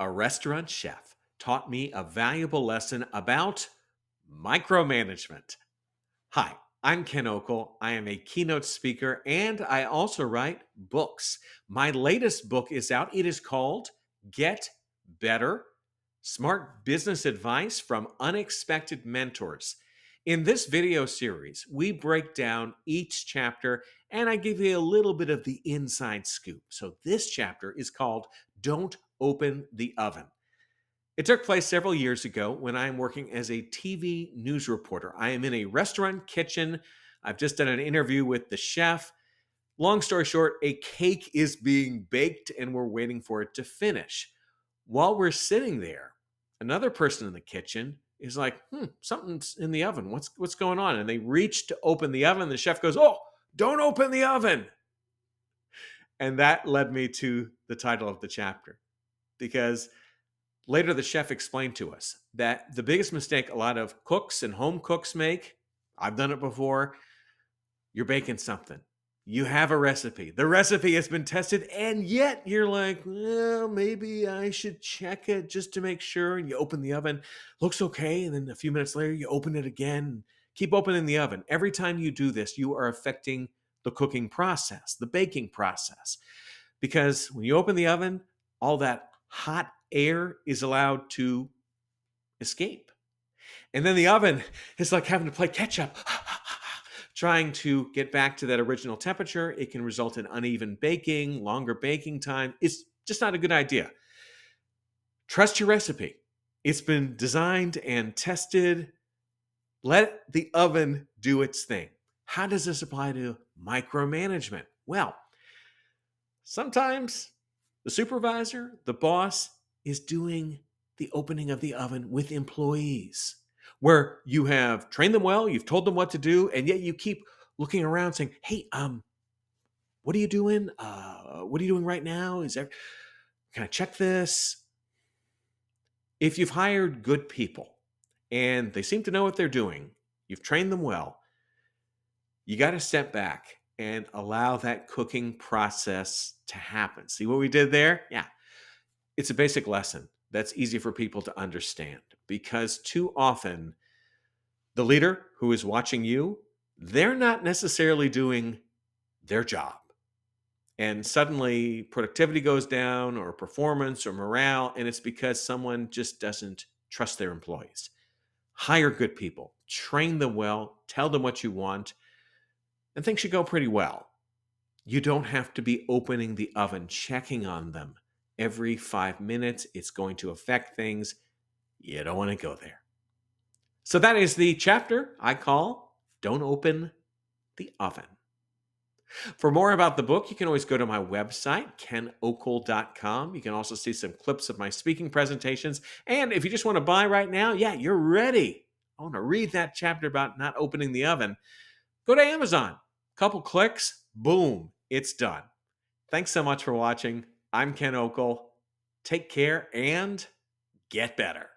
A restaurant chef taught me a valuable lesson about micromanagement. Hi, I'm Ken Okel. I am a keynote speaker and I also write books. My latest book is out. It is called Get Better: Smart Business Advice from Unexpected Mentors. In this video series, we break down each chapter and I give you a little bit of the inside scoop. So, this chapter is called Don't Open the Oven. It took place several years ago when I am working as a TV news reporter. I am in a restaurant kitchen. I've just done an interview with the chef. Long story short, a cake is being baked and we're waiting for it to finish. While we're sitting there, another person in the kitchen is like, something's in the oven. What's going on? And they reach to open the oven. The chef goes, "Oh, don't open the oven." And that led me to the title of the chapter, because later the chef explained to us that the biggest mistake a lot of cooks and home cooks make, I've done it before, you're baking something. You have a recipe. The recipe has been tested, and yet you're like, well, maybe I should check it just to make sure. And you open the oven, looks okay. And then a few minutes later, you open it again. Keep opening the oven. Every time you do this, you are affecting the cooking process, the baking process. Because when you open the oven, all that hot air is allowed to escape. And then the oven is like having to play catch up, trying to get back to that original temperature. It can result in uneven baking, longer baking time. It's just not a good idea. Trust your recipe. It's been designed and tested. Let the oven do its thing. How does this apply to micromanagement? Well, sometimes the supervisor, the boss, is doing the opening of the oven with employees, where you have trained them well, you've told them what to do, and yet you keep looking around saying, "Hey, what are you doing? What are you doing right now? Can I check this?" If you've hired good people and they seem to know what they're doing, you've trained them well, you got to step back and allow that cooking process to happen. See what we did there? Yeah. It's a basic lesson that's easy for people to understand, because too often the leader who is watching you, they're not necessarily doing their job. And suddenly productivity goes down, or performance or morale, and it's because someone just doesn't trust their employees. Hire good people, train them well, tell them what you want, and things should go pretty well. You don't have to be opening the oven, checking on them every 5 minutes. It's going to affect things. You don't want to go there. So that is the chapter I call Don't Open the Oven. For more about the book, you can always go to my website, kenokel.com. You can also see some clips of my speaking presentations. And if you just want to buy right now, yeah, you're ready. I want to read that chapter about not opening the oven. Go to Amazon. Couple clicks, boom, it's done. Thanks so much for watching. I'm Ken Okel. Take care and get better.